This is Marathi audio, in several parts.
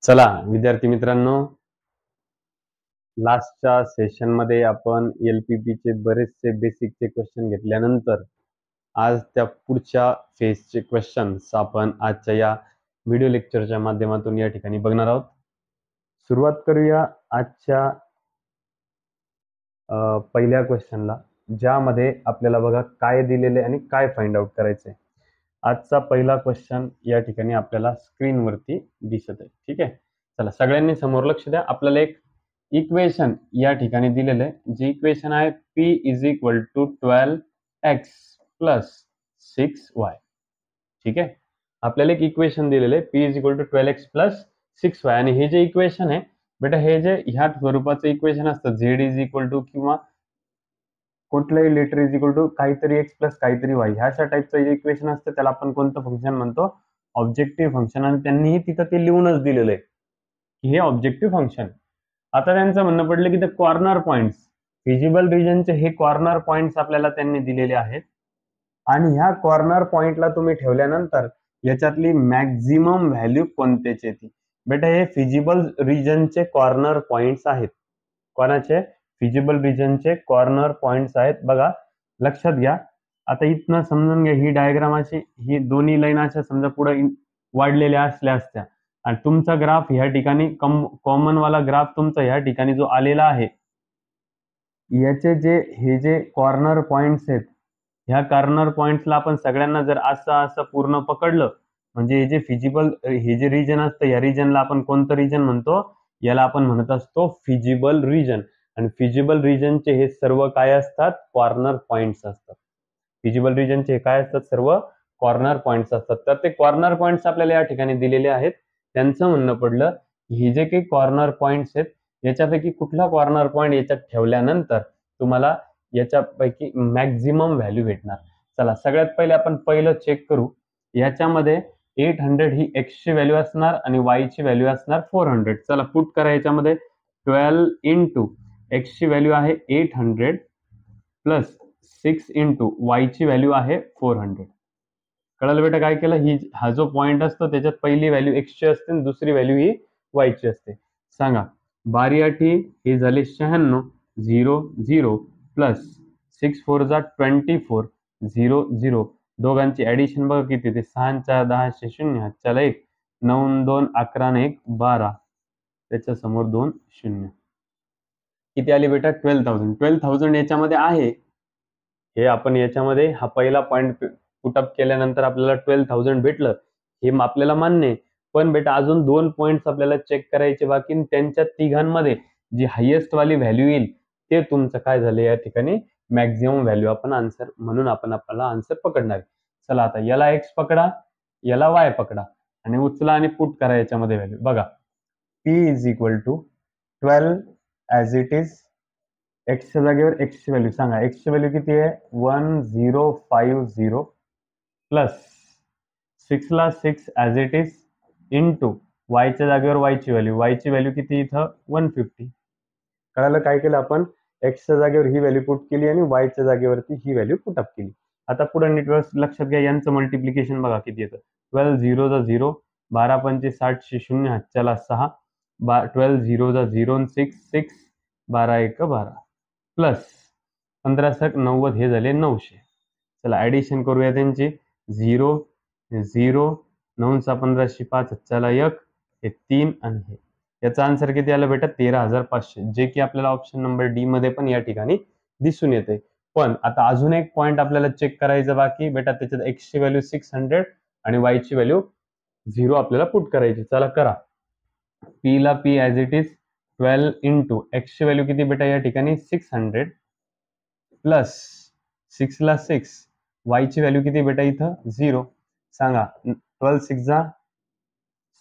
चला विद्यार्थी मित्रांनो, लास्टच्या सेशन मध्ये आपण LPP चे बरेचसे बेसिकचे क्वेश्चन घेतल्यानंतर आज त्या पुढच्या फेजचे क्वेश्चन्स आपण आजच्या या व्हिडिओ लेक्चरच्या माध्यमातून या ठिकाणी बघणार आहोत. सुरुवात करूया आजच्या पहिल्या क्वेश्चनला, ज्यामध्ये आपल्याला बघा काय दिलेले आणि काय फाइंड आउट करायचे. आजचा पहिला क्वेश्चन या ठिकाणी आपल्याला स्क्रीनवरती दिसत आहे. ठीक आहे, चला सगळ्यांनी समोर लक्ष द्या. आपल्याला एक इक्वेशन या ठिकाणी दिलेलं आहे, जे इक्वेशन आहे P = 12x + 6y. ठीक आहे, आपल्याला एक इक्वेशन दिलेलं आहे P = 12x + 6y, आणि हे जे इक्वेशन आहे बेटा, हे जे ह्या स्वरूपाचं इक्वेशन असतं Z किंवा कुठलंही लेटर काहीतरी x + काहीतरी y, ह्याच्या टाईपचं जे इक्वेशन असतं त्याला आपण कोणतं फंक्शन म्हणतो? Objective function. आणि त्यांनीही तिथं ते लिहूनच दिलेलं आहे की हे ऑब्जेक्टिव्ह फंक्शन. आता त्यांचं म्हणणं पडलं की द कॉर्नर पॉइंट्स, फिजिबल रिजनचे हे कॉर्नर पॉइंट्स आपल्याला त्यांनी दिलेले आहेत, आणि ह्या कॉर्नर पॉइंटला तुम्ही ठेवल्यानंतर याच्यातली मॅक्झिमम व्हॅल्यू कोणतेच येते? बेटा, हे फिजिबल रिजनचे कॉर्नर पॉइंट्स आहेत. कोणाचे? फिजिबल रिजनचे कॉर्नर पॉइंट्स आहेत. बघा, लक्षात घ्या. आता इथनं समजून घ्या, ही डायग्राम अशी, ही दोन्ही लाईन अशा समजा पुढे वाढलेल्या असल्या असत्या, आणि तुमचा ग्राफ ह्या ठिकाणी कॉमन वाला ग्राफ तुमचा ह्या ठिकाणी जो आलेला आहे, याचे हे जे कॉर्नर पॉइंट्स आहेत, ह्या कॉर्नर पॉइंट्सला आपण सगळ्यांना जर असं पूर्ण पकडलं, म्हणजे हे जे फिजिबल, हे जे रिजन असतं, या रिजनला आपण कोणतं रिजन म्हणतो? याला आपण म्हणत असतो फिजिबल रिजन. आणि फिजिबल रिजनचे हे सर्व काय असतात? कॉर्नर पॉइंट्स असतात. फिजिबल रिजनचे काय असतात? सर्व कॉर्नर पॉइंट्स असतात. तर ते कॉर्नर पॉइंट्स आपल्याला या ठिकाणी दिलेले आहेत. त्यांचं म्हणणं पडलं, हे जे काही कॉर्नर पॉइंट्स आहेत, याच्यापैकी कुठला कॉर्नर पॉइंट याच्यात ठेवल्यानंतर तुम्हाला याच्यापैकी मॅक्झिमम व्हॅल्यू भेटणार. चला, सगळ्यात पहिले आपण पहिलं चेक करू. याच्यामध्ये 800 ही x ची व्हॅल्यू असणार आणि y ची व्हॅल्यू असणार 400. चला, पुट करा. याच्यामध्ये 12 × x ची व्हॅल्यू आहे 800 प्लस 6 × y ची व्हॅल्यू आहे 400. कळलं बेटा काय केलं? हा जो पॉइंट असतो त्याच्यात पहिली व्हॅल्यू x ची असते आणि दुसरी व्हॅल्यू ही y ची असते. सांगा, 12 हे झाले 96, 0 0 प्लस 6 4 जा 24, 0 0. दोघांची ऍडिशन बघा किती ते 6 4 10 0, चला 1 9 2 11 1 12, त्याच्या समोर 2 0. किती आली बेटा? 12,000. 12,000 याच्यामध्ये आहे. हे आपण याच्यामध्ये हा पहिला पॉइंट पुटअप केल्यानंतर आपल्याला 12,000 भेटलं, हे आपल्याला मान्य आहे. पण बेटा, अजून 2 पॉइंट्स आपल्याला चेक करायचे बाकी. त्यांच्या तिघांमध्ये जी हायेस्ट वाली व्हॅल्यू येईल ते तुमचं काय झालं या ठिकाणी? मॅक्झिमम व्हॅल्यू आपण आन्सर म्हणून आपल्याला आन्सर पकडणार. चला, आता याला x पकडा, याला y पकडा, आणि उचला आणि पुट करा याच्यामध्ये व्हॅल्यू. बघा, P = 12 ॲज इट इज. एक्सच्या जागेवर x ची व्हॅल्यू सांगा. x ची व्हॅल्यू किती आहे? 1050 प्लस 6 ला 6 as it is into y च्या जागेवर y ची व्हॅल्यू. y ची व्हॅल्यू किती इथं? 150. कळालं काय केलं आपण? x च्या जागेवर ही व्हॅल्यू पुट केली आणि y च्या जागेवरती ही व्हॅल्यू पुट अप केली. आता पुढे नीट लक्षात घ्या, यांचं मल्टिप्लिकेशन बघा किती येतं. 12 0 जा 0, 12 पंचे 60 0, चला 6, 12 0 जा 0 6 6, 12 1 12 प्लस 15 7 90, हे झाले 900. चला, ऍडिशन करूया त्यांची. 0 0 9 6 15 5, चला 1 हे 3, आणि हे याचा आन्सर किती आला बेटा? 13,500, जे की आपल्याला ऑप्शन नंबर डी मध्ये पण या ठिकाणी दिसून येते. पण आता अजून एक पॉइंट आपल्याला चेक करायचं बाकी बेटा. त्याच्यात x ची व्हॅल्यू 600 आणि y ची व्हॅल्यू 0 आपल्याला पुट करायची. चला करा. p ला p as it is 12 × x ची व्हॅल्यू किती बेटा या ठिकाणी? 600 प्लस 6 ला 6, y ची व्हॅल्यू किती बेटा इथं? 0. सांगा, 12 6 जा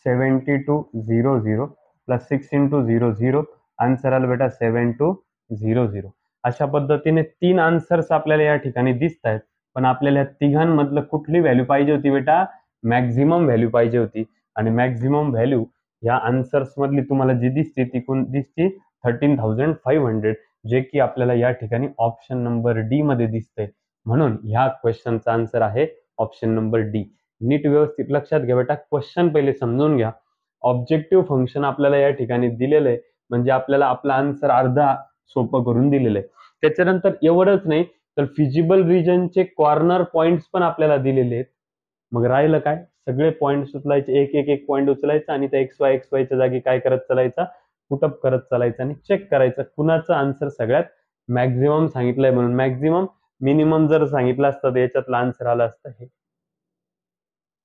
72 0 0 प्लस 6 × 0 0, आन्सर आला बेटा 7200. अशा पद्धतीने 3 आन्सर्स आपल्याला या ठिकाणी दिसत आहेत. पण आपल्याला तिघांमधलं कुठली व्हॅल्यू पाहिजे होती बेटा? मॅक्झिमम व्हॅल्यू पाहिजे होती. आणि मॅक्झिमम व्हॅल्यू या आन्सर्स मधली तुम्हाला जी दिसते ती कोण दिसते? 13,500, जे की आपल्याला या ठिकाणी ऑप्शन नंबर डी मध्ये दिसतंय. म्हणून ह्या क्वेश्चनचा आन्सर आहे ऑप्शन नंबर डी. नीट व्यवस्थित लक्षात घ्या बेटा. क्वेश्चन पहिले समजून घ्या, ऑब्जेक्टिव्ह फंक्शन आपल्याला या ठिकाणी दिलेलं आहे, म्हणजे आपल्याला आपला आन्सर अर्धा सोपं करून दिलेलं आहे. त्याच्यानंतर एवढंच नाही तर फिजिबल रिजनचे कॉर्नर पॉइंट्स पण आपल्याला दिलेले आहेत. मग राहिलं काय, सगळे पॉइंट्स उचलायचे, एक एक एक पॉइंट उचलायचा आणि त्या एक्स वायच्या जागी काय करत चालायचा, पुटअप करत चालायचं आणि चेक करायचं कुणाचं आन्सर सगळ्यात मॅक्झिमम सांगितलंय म्हणून. मॅक्झिमम मिनिमम जर सांगितलं असतं तर याच्यातलं आन्सर आलं असतं हे.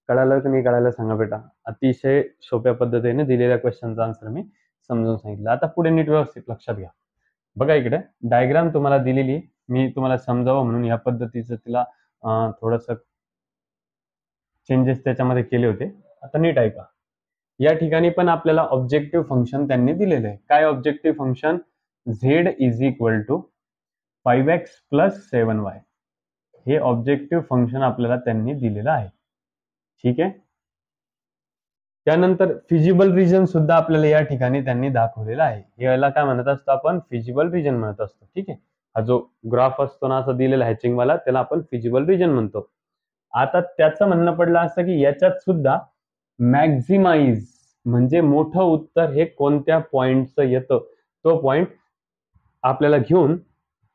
कळालं की नाही कळालं सांगा बेटा. अतिशय सोप्या पद्धतीने दिलेल्या क्वेश्चनचा आन्सर मी समजून सांगितलं. आता पुढे नीट व्यवस्थित लक्षात घ्या. बघा इकडे डायग्राम तुम्हाला दिलेली आहे, मी तुम्हाला समजावं म्हणून या पद्धतीचं तिला थोडंसं चेंजेस त्याच्यामध्ये केले होते. आता नीट ऐका. या ठिकाणी पण आपल्याला ऑब्जेक्टिव्ह फंक्शन त्यांनी दिलेलं आहे. काय objective function? Z is equal to 5x plus 7y हे ऑब्जेक्टिव्ह फंक्शन आपल्याला त्यांनी दिलेलं आहे. ठीक आहे. त्यानंतर फिजिबल रिजन सुद्धा आपल्याला या ठिकाणी त्यांनी दाखवलेला आहे. याला काय म्हणत असतो आपण? फिजिबल रिजन म्हणत असतो. ठीक आहे. हा जो ग्राफ असतो ना असा दिलेला हॅचिंग वाला, त्याला आपण फिजिबल रिजन म्हणतो. आता त्याचं म्हणणं पडलं असतं की याच्यात सुद्धा मॅक्झिमाइज म्हणजे मोठं उत्तर हे कोणत्या पॉइंटचं येतं, तो पॉइंट आपल्याला घेऊन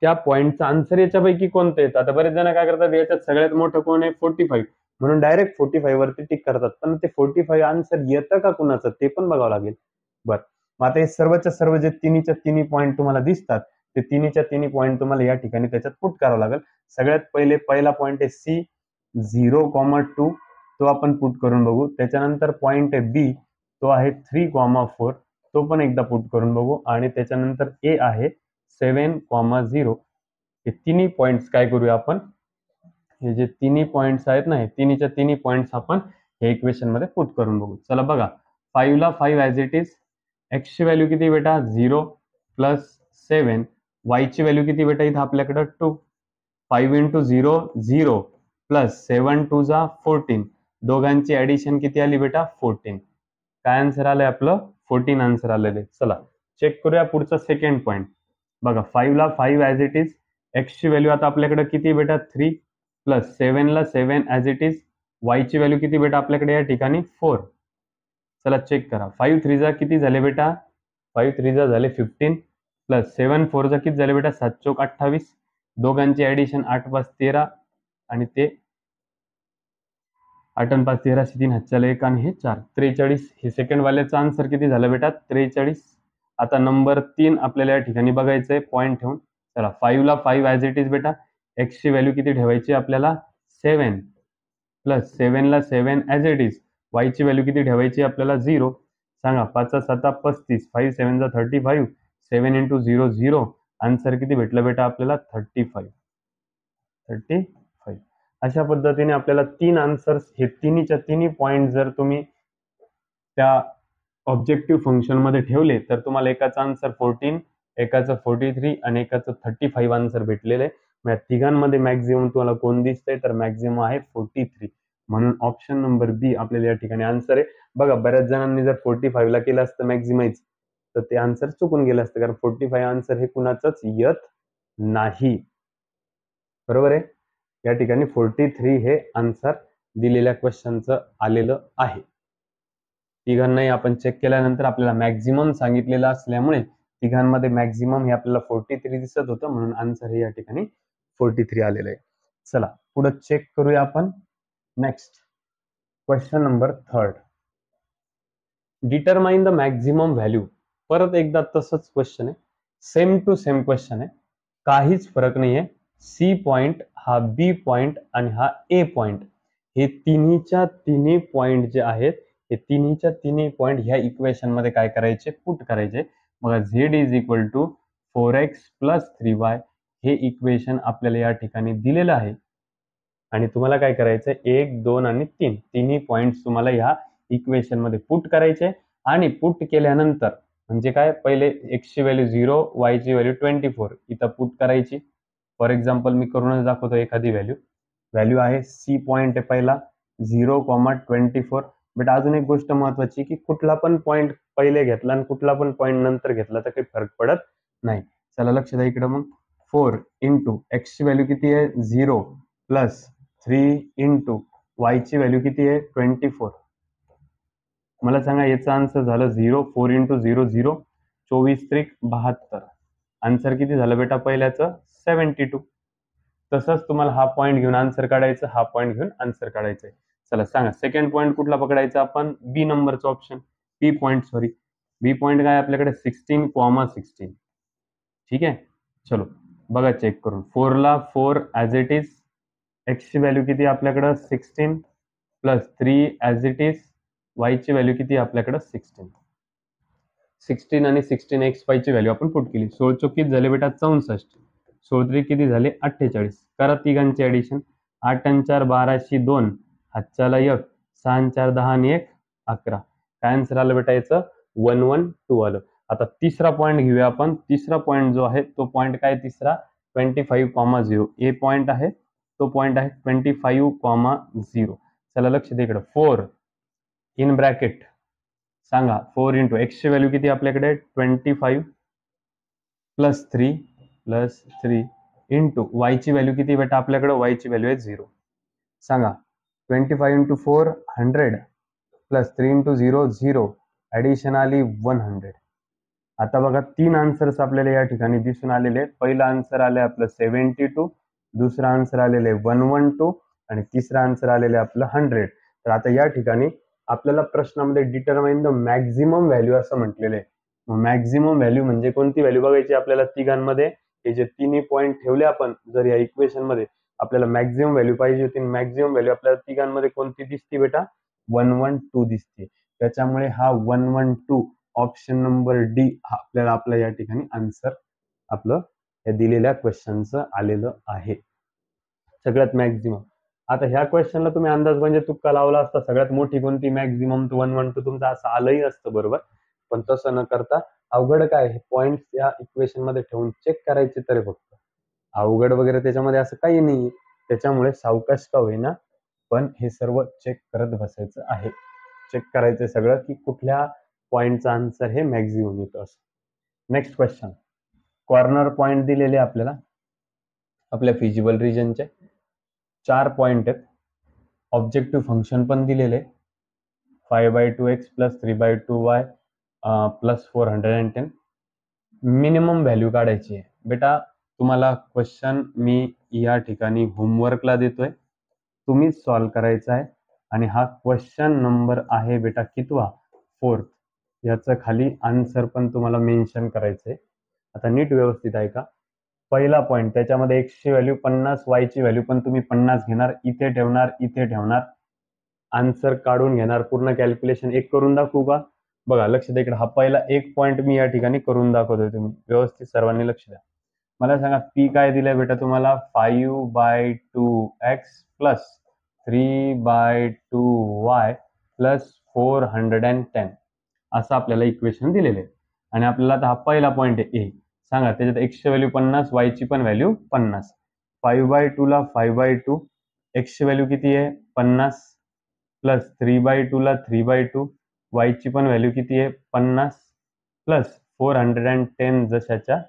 त्या पॉइंटचं आन्सर याच्यापैकी कोणतं येतं. आता बरेच जण काय करतात, याच्यात सगळ्यात मोठं कोण आहे? 45 म्हणून डायरेक्ट 45 वरती टिक करतात, पण ते 45 आन्सर येतं का कुणाचं ते पण बघावं लागेल. बरं, मग आता हे सर्वच्या सर्व जे तिन्हीच्या तिन्ही पॉईंट तुम्हाला दिसतात ते तिन्हीच्या तिन्ही पॉईंट तुम्हाला या ठिकाणी त्याच्यात पुट करावं लागेल. सगळ्यात पहिला पॉईंट आहे सी 0,2 तो आपण पुट करून बघू. त्याच्यानंतर पॉईंट आहे बी तो आहे 3,4 तो पण एकदा पुट करून बघू. आणि त्याच्यानंतर ए आहे 7,0 हे तिन्ही पॉइंट्स काय करूया आपण, हे जे तिन्ही पॉइंट्स आहेत ना, हे तिन्हीच्या तिन्ही पॉइंट्स आपण हे इक्वेशन मध्ये पुट करून बघू. चला बघा, 5 ला 5 ॲज इट इज. एक्स ची व्हॅल्यू किती बेटा? 0 प्लस 7. वाय ची व्हॅल्यू किती बेटा इथं आपल्याकडे 2. 5 इंटू 0 0 प्लस 7 2 जा 14. दोघांची ऍडिशन किती आली बेटा? 14. काय आन्सर आलंय आपलं? 14 आन्सर आलेले. चला चेक करूया पुढचा सेकंड पॉइंट. बघा 5 ला 5 ॲज इट इज. एक्स ची व्हॅल्यू आता आपल्याकडे किती बेटा? 3 प्लस 7 ला 7 ॲज इट इज. वाय ची व्हॅल्यू किती बेटा आपल्याकडे या ठिकाणी? 4. चला चेक करा. 5 3 जा किती झाले बेटा? 5 3 जा झाले 15 प्लस 7 4 जा किती झाले बेटा? 7 चौक 28. दोघांची ऍडिशन 8 5 13 आणि ते 8 आणि 5 13 3 हातच्याला 1 आणि हे 4 43. हे सेकंड वाल्याचा आन्सर किती झालं बेटा? 43. आता नंबर 3 आपल्याला या ठिकाणी बघायचंय पॉईंट ठेवून. चला 5 ला 5 ॲज इट इज बेटा. एक्स ची व्हॅल्यू किती ठेवायची आपल्याला? 7 प्लस 7 ला 7 ॲज इट इज. वाय ची व्हॅल्यू किती ठेवायची आपल्याला? 0. सांगा 5 7 35. 5 7 जा 35. 7 इंटू 0 0. आन्सर किती भेटलं बेटा आपल्याला? 35. अशा पद्धतीने आपल्याला 3 आन्सर्स हे तिन्हीच्या तिन्ही पॉइंट जर तुम्ही त्या ऑब्जेक्टिव्ह फंक्शन मध्ये ठेवले तर तुम्हाला एकाचा आन्सर 14, एकाचं 43 आणि एकाचं 35 आन्सर भेटलेलं आहे. मग तिघांमध्ये मॅक्झिमम तुम्हाला कोण दिसतंय? तर मॅक्झिमम आहे 43. म्हणून ऑप्शन नंबर बी आपल्याला या ठिकाणी आन्सर आहे. बघा बऱ्याच जणांनी जर 45 ला केलं असतं मॅक्झिमाइज तर ते आन्सर चुकून गेलं असतं, कारण 45 आन्सर हे कुणाचंच येत नाही. बरोबर आहे. या ठिकाणी 43 हे आन्सर दिलेल्या क्वेश्चनचं आलेलं आहे. तिघांनाही आपण चेक केल्यानंतर आपल्याला मॅक्झिमम सांगितलेलं असल्यामुळे तिघांमध्ये मॅक्झिमम हे आपल्याला 43 दिसत होतं, म्हणून आन्सर हे या ठिकाणी 43 आलेलं आहे. चला पुढे चेक करूया आपण. Next question number 3. Determine the maximum value. परत एकदा तसंच क्वेश्चन आहे, सेम टू सेम क्वेश्चन आहे, काहीच फरक नाहीये. सी पॉइंट हा बी पॉइंट आणि हा ए पॉइंट हे तिन्हीच्या तिन्ही पॉइंट जे आहेत हे तिन्हीच्या तिन्ही पॉइंट ह्या इक्वेशन मध्ये काय करायचे? पुट करायचे. बघा Z is equal to 4x plus 3y हे इक्वेशन आपल्याला या ठिकाणी दिलेलं आहे आणि तुम्हाला काय करायचं? 1 2 आणि 3 तिन्ही पॉइंट्स तुम्हाला ह्या इक्वेशन मध्ये पुट करायचे. आणि पुट केल्यानंतर म्हणजे काय? पहिले x ची व्हॅल्यू 0, y ची व्हॅल्यू 24 इथं पुट करायची. फॉर एक्झाम्पल मी करूनच दाखवतो एखादी व्हॅल्यू आहे सी पॉइंट आहे पहिला 0,24. बट अजून एक गोष्ट महत्वाची की कुठला पण पॉइंट पहिले घेतला आणि कुठला पण पॉइंट नंतर घेतला तर काही फरक पडत नाही. चला लक्ष द्या इकडे. मग 4 इंटू एक्स ची व्हॅल्यू किती आहे? 0 प्लस 3 इंटू वाय ची व्हॅल्यू किती आहे? 24. मला सांगा याचा आन्सर झालं 0. 4 इंटू 0 0, 24 त्रिक 72. आन्सर किती झालं बेटा पहिल्याचं 72. तसंच तुम्हाला हा पॉईंट घेऊन आन्सर काढायचं, हा पॉईंट घेऊन आन्सर काढायचंय. चला सांगा सेकंड पॉईंट कुठला पकडायचा आपण? बी नंबरचा ऑप्शन, बी पॉईंट सॉरी. बी पॉईंट काय आपल्याकडे 16,16. ठीक आहे, चलो बघा चेक करून. 4 ला 4 ॲज इट इज, एक्सची व्हॅल्यू किती आपल्याकडं 16 प्लस 3 ॲज इट इज, वायची व्हॅल्यू किती आपल्याकडं 16. 16 आणि 16 एक्स वायची व्हॅल्यू आपण पुट केली. 16 चोक किती झाले बेटा 64. 16 त्रिक किती झाले 48. करा तिघांची ऍडिशन. 8 आणि 4 12शी 2, हातच्याला 1, 6 आणि 4 10 आणि 1 11. काय आन्सर आलं बेटा याचं 112 आलं. आता तिसरा पॉईंट घेऊया आपण. तिसरा पॉईंट जो आहे तो पॉईंट काय तिसरा 25,0. ए पॉईंट आहे तो पॉईंट आहे 25,0. चला लक्ष दे इकडं. 4 इन ब्रॅकेट सांगा 4 इंटू एक्सची व्हॅल्यू किती आपल्याकडे 25 प्लस 3 इंटू वायची व्हॅल्यू किती बेटा आपल्याकडे? वायची व्हॅल्यू आहे 0. सांगा 25 इंटू 4 100 प्लस 3 इंटू 0 0, ॲडिशन आली 100. आता बघा 3 आन्सर्स आपल्याला या ठिकाणी दिसून आलेले आहेत. पहिला आन्सर आले आपलं 72, दुसरा आन्सर आलेले 112 आणि तिसरा आन्सर आलेले आपलं 100. तर आता या ठिकाणी आपल्याला प्रश्नामध्ये डिटरमाइन द मॅक्झिमम व्हॅल्यू असं म्हटलेलं आहे. मॅक्झिमम व्हॅल्यू म्हणजे कोणती व्हॅल्यू बघायची आपल्याला तिघांमध्ये? हे जे तिन्ही पॉईंट ठेवले आपण जर या इक्वेशन मध्ये आपल्याला मॅक्झिमम व्हॅल्यू पाहिजे होती. मॅक्झिमम व्हॅल्यू आपल्याला तिघांमध्ये कोणती दिसते बेटा? 112 दिसते. त्याच्यामुळे हा 112 ऑप्शन नंबर डी आपल्याला आपल्या या ठिकाणी आन्सर आपलं या दिलेल्या क्वेश्चनचं आलेलं आहे. सगळ्यात मॅक्झिमम. आता ह्या क्वेश्चनला तुम्ही अंदाज म्हणजे तुक्का लावला असता सगळ्यात मोठी कोणती मॅक्झिमम 112 तुमचं असं आलंही असतं बरोबर. पण तसं न करता अवघड काय हे पॉइंट या इक्वेशन मध्ये ठेवून चेक करायचे तरी फक्त. अवघड वगैरे त्याच्यामध्ये असं काही नाही. त्याच्यामुळे सावकाश का होईना पण हे सर्व चेक करत बसायचं आहे. चेक करायचं सगळं की कुठल्या पॉइंटचा आन्सर हे मॅक्झिमम येतं असं. Next question. कॉर्नर पॉइंट दिलेले आपल्याला आपल्या फिजिबल रिजनचे 4 पॉइंट आहेत. ऑब्जेक्टिव्ह फंक्शन पण दिलेले 5/2x plus 3/2y plus 410. Minimum value काढायची आहे बेटा. तुम्हाला क्वेश्चन मी या ठिकाणी होमवर्कला देतोय, तुम्ही सॉल्व्ह करायचा आहे. आणि हा क्वेश्चन नंबर आहे बेटा कितवा? 4th. याचं खाली आन्सर पण तुम्हाला मेन्शन करायचंय. आता नीट व्यवस्थित आहे का? पहिला पॉईंट त्याच्यामध्ये एक्सची व्हॅल्यू 50, वायची व्हॅल्यू पण तुम्ही 50 घेणार, इथे ठेवणार, इथे ठेवणार, आन्सर काढून घेणार. पूर्ण कॅल्क्युलेशन एक करून दाखवू का? बघा लक्ष द्या इकडे. हा पहिला एक पॉईंट मी या ठिकाणी करून दाखवतोय. तुम्ही व्यवस्थित सर्वांनी लक्ष द्या. मला सांगा पी काय दिलंय बेटा तुम्हाला? 5/2x प्लस 3/2y प्लस 410 असं आपल्याला इक्वेशन दिलेलं आहे. आणि आपल्याला आता हा पहिला पॉईंट आहे ए. सांगा त्याच्यात एक्सची व्हॅल्यू 50, वायची पण व्हॅल्यू 50. 5/2 ला 5/2, एक्सची व्हॅल्यू किती आहे 50 प्लस 3/2 ला 3/2, वायची पण व्हॅल्यू किती आहे 50 प्लस 410 जशाच्या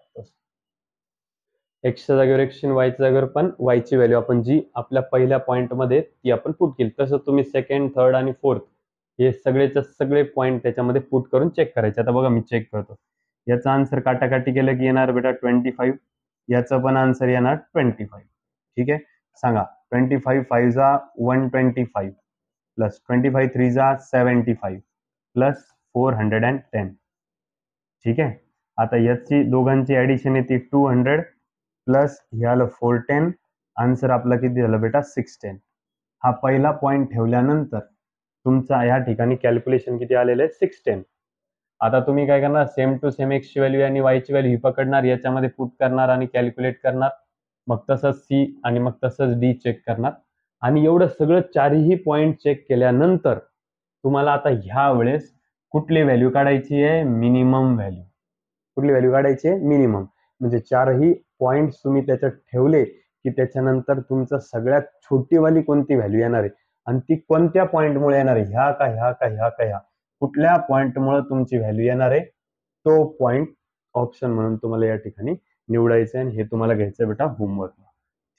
एक्सच्या जागेवर एक्स आणि वायच्या जागेवर पण वायची व्हॅल्यू आपण जी आपल्या पहिल्या पॉईंट मध्ये ती आपण पुट केली. तसं तुम्ही सेकंड, थर्ड आणि फोर्थ हे सगळेचे सगळे पॉईंट त्याच्यामध्ये पुट करून चेक करायचे. आता बघा मी चेक करतो. याचा आन्सर काटाकाटी केलं की येणार बेटा 25. याचं पण आन्सर येणार 25. ठीक आहे. सांगा 25 5 जा 125 प्लस 25 3 जा 75 प्लस 410. ठीक आहे. आता याची दोघांची ऍडिशन येते 200 प्लस ह्याला 410. आन्सर आपला किती झालं बेटा 610. हा पहिला पॉईंट ठेवल्यानंतर तुमचा या ठिकाणी कॅल्क्युलेशन किती आलेलं आहे 610. आता तुम्ही काय करणार? सेम टू सेम एक्सची व्हॅल्यू आणि वायची व्हॅल्यू ही पकडणार, याच्यामध्ये पुट करणार आणि कॅल्क्युलेट करणार. मग तसंच सी आणि मग तसंच डी चेक करणार. आणि एवढं सगळं चारही पॉईंट चेक केल्यानंतर तुम्हाला आता ह्या वेळेस कुठली व्हॅल्यू काढायची आहे? Minimum value. कुठली व्हॅल्यू काढायची आहे? मिनिमम. म्हणजे चारही पॉइंट तुम्ही त्याच्यात ठेवले की त्याच्यानंतर तुमचं सगळ्यात छोटीवाली कोणती व्हॅल्यू येणार आहे आणि ती कोणत्या पॉईंटमुळे येणार आहे? ह्या का ह्या का ह्या का ह्या? कुठल्या पॉईंटमुळे तुमची व्हॅल्यू येणार आहे तो पॉईंट ऑप्शन म्हणून तुम्हाला या ठिकाणी निवडायचं आहे. आणि हे तुम्हाला घ्यायचं बेटा होमवर्क.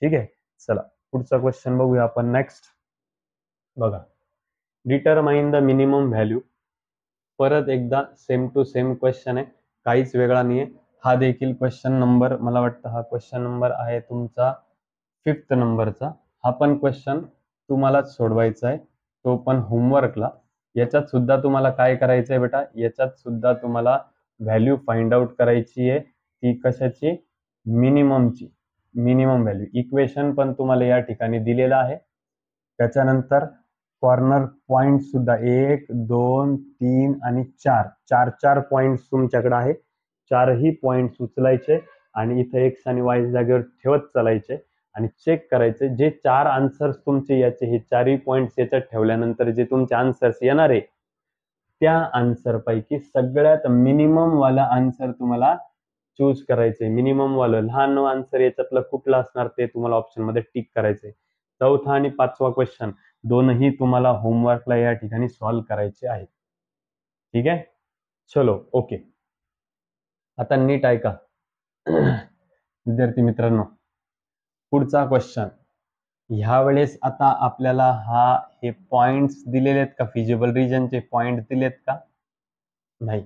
ठीक आहे. चला पुढचा क्वेश्चन बघूया आपण. नेक्स्ट बघा. डिटरमाइन द मिनिमम व्हॅल्यू परत एकदा सेम टू सेम क्वेश्चन आहे, काहीच वेगळा नाही आहे. हा देखील क्वेश्चन नंबर, मला वाटतं हा क्वेश्चन नंबर आहे तुमचा 5th नंबरचा. हा पण क्वेश्चन तुम्हालाच सोडवायचा आहे, तो पण होमवर्कला. याच्यात सुद्धा तुम्हाला काय करायचं आहे बेटा, याच्यात सुद्धा तुम्हाला व्हॅल्यू फाइंड आउट करायची आहे. ती कशाची? मिनिममची. Minimum value. इक्वेशन पण तुम्हाला या ठिकाणी दिलेलं आहे. त्याच्यानंतर कॉर्नर पॉइंट सुद्धा 1, 2, 3 आणि 4, 4 पॉइंट तुमच्याकडे आहे. चारही पॉइंट उचलायचे आणि इथे एक्स आणि वाय जागेवर ठेवत चालायचे आणि चेक करायचे. जे 4 आन्सर्स तुमचे याचे, हे चारही पॉइंट्स याच्यात ठेवल्यानंतर जे तुमचे आन्सर्स येणार आहे, त्या आन्सर पैकी सगळ्यात मिनिमम वाला आन्सर तुम्हाला चूज करायचंय. मिनिमम वाला लहान आन्सर याच्यातलं कुठलं असणार ते तुम्हाला ऑप्शन मध्ये टिक करायचंय. चौथा आणि 5वा क्वेश्चन दोनही तुम्हाला होमवर्कला या ठिकाणी सॉल्व्ह करायचे आहेत. ठीक आहे, चलो ओके. आता नीट ऐका विद्यार्थी मित्रांनो, पुढचा क्वेश्चन. ह्या वेळेस आता आपल्याला हे पॉइंट्स दिलेले आहेत का? फिजिबल रिजनचे पॉइंट दिलेत का? नाही.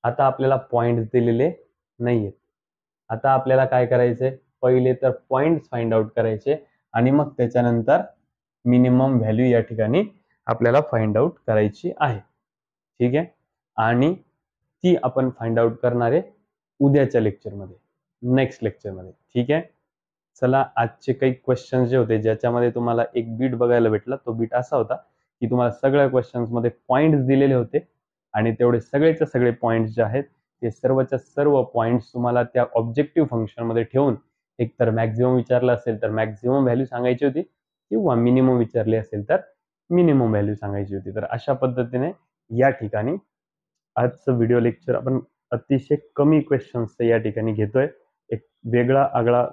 आता आपल्याला पॉइंट्स दिलेले नाहीयेत. आता आपल्याला काय करायचंय, पहिले तर पॉइंट्स फाइंड आउट करायचे आणि मग त्याच्यानंतर मिनिमम व्हॅल्यू या ठिकाणी आपल्याला फाइंड आउट करायची आहे. ठीक आहे, आणि ती आपण फाइंड आउट करणार आहे उद्याच्या लेक्चरमध्ये, नेक्स्ट लेक्चरमध्ये. ठीक आहे, चला आजचे काही क्वेश्चन जे होते ज्याच्यामध्ये तुम्हाला एक बीट बघायला भेटला, तो बीट असा होता की तुम्हाला सगळ्या क्वेश्चन्स मध्ये पॉइंट्स दिलेले होते आणि तेवढे सगळेच्या सगळे पॉइंट्स जे आहेत ते सर्वच्या सर्व पॉइंट्स तुम्हाला त्या ऑब्जेक्टिव्ह फंक्शन मध्ये ठेवून एक तर मॅक्झिमम विचारलं असेल तर मॅक्झिमम व्हॅल्यू सांगायची होती, किंवा मिनिमम विचारली असेल तर मिनिमम व्हॅल्यू सांगायची होती. तर अशा पद्धतीने या ठिकाणी आजचं व्हिडिओ लेक्चर आपण अतिशय कमी क्वेश्चन्स या ठिकाणी घेतोय. एक वेगळा आगळा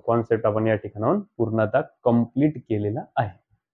कॉन्सेप्ट आपण या ठिकाणाहून पूर्णतः कंप्लीट केलेला आहे.